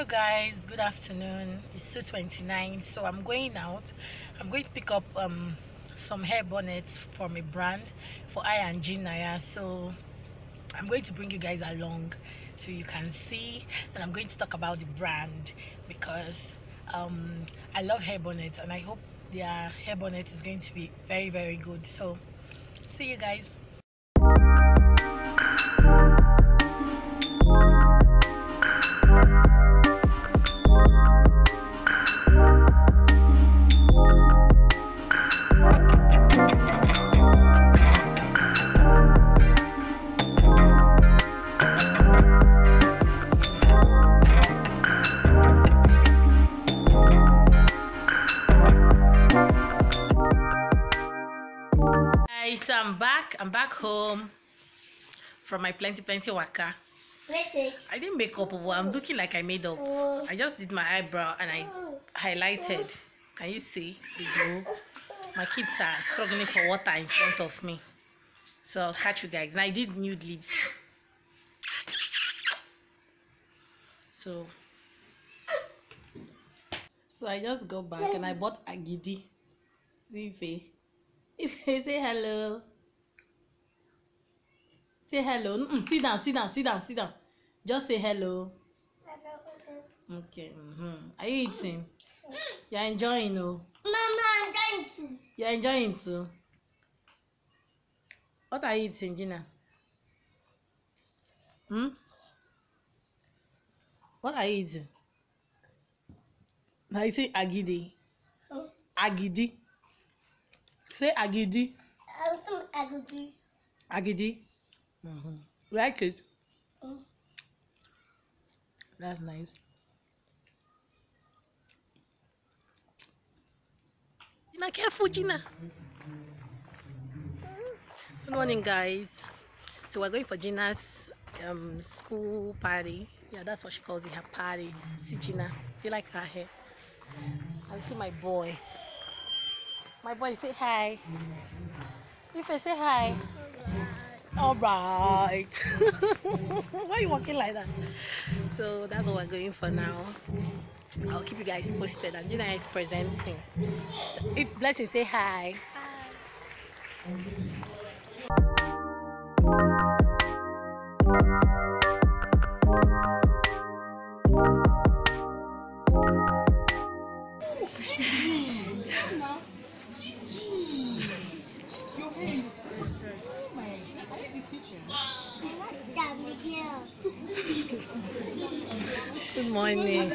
Hello guys, good afternoon. It's 2:29, so I'm going out. I'm going to pick up some hair bonnets from a brand for I and Naya. So I'm going to bring you guys along so you can see, and I'm going to talk about the brand because I love hair bonnets and I hope their hair bonnet is going to be very good. So see you guys. So I'm back home from my plenty waka. I didn't make up, but I'm looking like I made up. I just did my eyebrow and I highlighted. Can you see the glow? My kids are struggling for water in front of me, so I'll catch you guys. And I did nude lips. So I just got back and I bought agidi. See if they say hello. Say hello. Sit down. Just say hello. Hello. Okay. Are you eating? You're enjoying, no? Mama, I'm enjoying too. You're enjoying too. What are you eating, Gina? What are you eating? Now you say agidi. Agidi. Say agidi. I'm so agidi. Agidi. Like it? That's nice. Gina, careful, Gina. Good morning, guys. So we're going for Gina's school party. Yeah, that's what she calls it, her party. See Gina. Do you like her hair? And see my boy. My boy, say hi. If I say hi. All right. Why are you walking like that? So that's what we're going for now. I'll keep you guys posted. And Gina is presenting. So if Blessing, say hi. Hi. Good morning.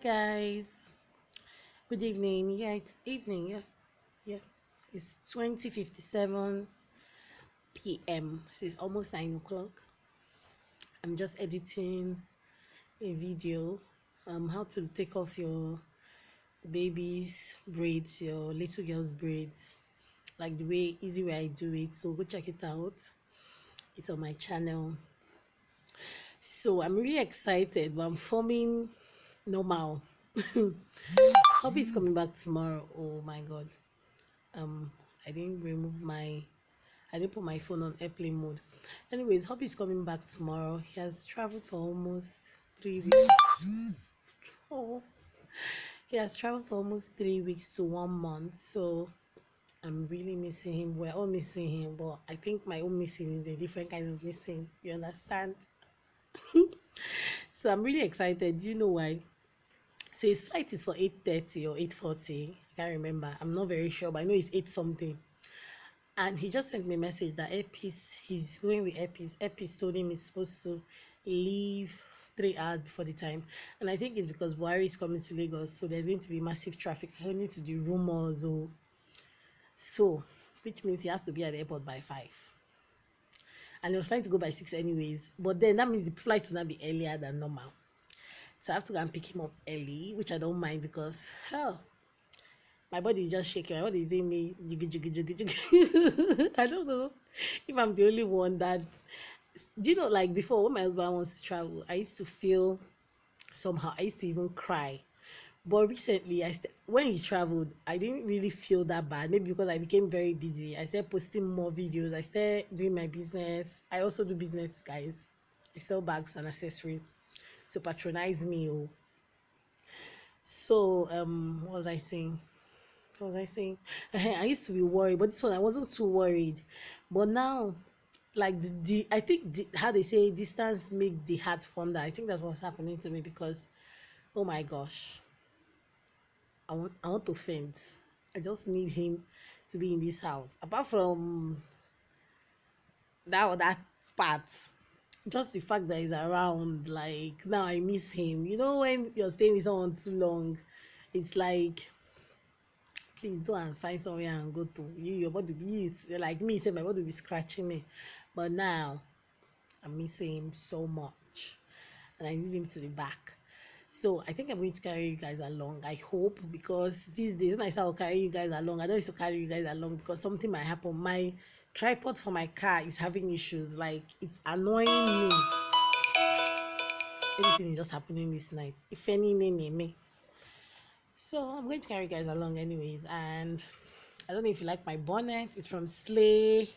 Guys, good evening. Yeah, it's evening. Yeah, it's 20:57 p.m. So it's almost 9 o'clock. I'm just editing a video. How to take off your baby's braids, your little girl's braids, like the easy way I do it. So go check it out. It's on my channel. So I'm really excited, but I'm forming normal. Hobby is coming back tomorrow. Oh my god. Um, I didn't I didn't put my phone on airplane mode. Anyways, Hobby is coming back tomorrow. He has traveled for almost 3 weeks. Oh, he has traveled for almost 3 weeks to 1 month. So I'm really missing him. We're all missing him, but I think my own missing is a different kind of missing. You understand? So I'm really excited. You know why? So his flight is for 8:30 or 8:40. I can't remember. I'm not very sure, but I know it's 8 something. And he just sent me a message that he's going with Airpeace. Airpeace told him he's supposed to leave 3 hours before the time. And I think it's because Buhari is coming to Lagos, so there's going to be massive traffic according to the rumors. So, which means he has to be at the airport by 5. And he was trying to go by 6 anyways. But then that means the flight will not be earlier than normal. So I have to go and pick him up early, which I don't mind because, hell, my body is just shaking. My body is saying me, jiggy, jiggy, jiggy, jiggy. I don't know if I'm the only one that, do you know, like before when my husband wants to travel, I used to feel somehow, I used to even cry. But recently, when he traveled, I didn't really feel that bad. Maybe because I became very busy. I started posting more videos. I started doing my business. I also do business, guys. I sell bags and accessories. So patronize me. So, what was I saying? I used to be worried, but this one I wasn't too worried. But now, like I think how they say distance make the heart fonder. I think that's what's happening to me because, oh my gosh, I want to faint. I just need him to be in this house. Apart from that part, just the fact that he's around, like now I miss him. You know, when you're staying with someone too long, it's like, please go and find somewhere and go to. Your body be like me, say my body be scratching me. But now I'm missing him so much and I need him to be back. So I think I'm going to carry you guys along. I hope, because these days when I say I'll carry you guys along, I don't used to carry you guys along because something might happen. My tripod for my car is having issues. Like, it's annoying me. Everything is just happening this night. If any me. So I'm going to carry you guys along anyways. And I don't know if you like my bonnet. It's from Slay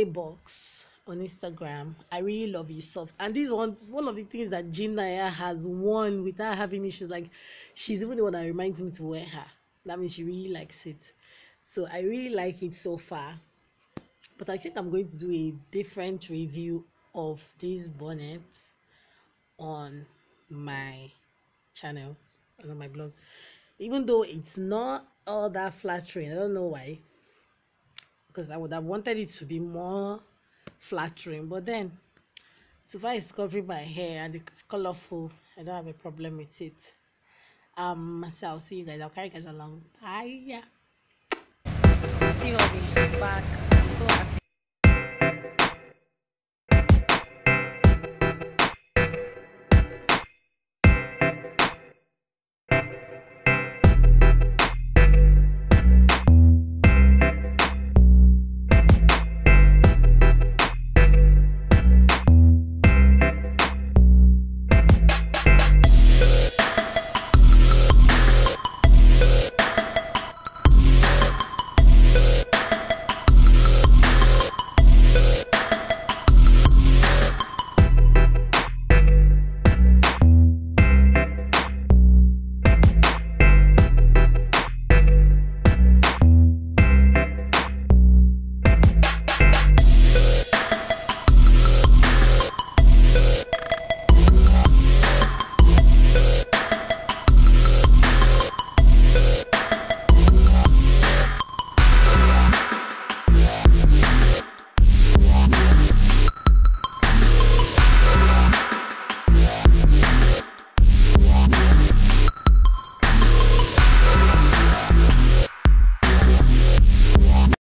Box on Instagram. I really love it, soft. And this is one of the things that Jinaya has won without having issues. Like, she's even the one that reminds me to wear her. That means she really likes it. So I really like it so far. But I think I'm going to do a different review of this bonnet on my channel, on my blog. Even though it's not all that flattering. I don't know why. Because I would have wanted it to be more flattering. But then, so far it's covering my hair and it's colorful. I don't have a problem with it. So I'll see you guys. I'll carry you guys along. Bye. Yeah. See Hobby. He's back. I'm so happy.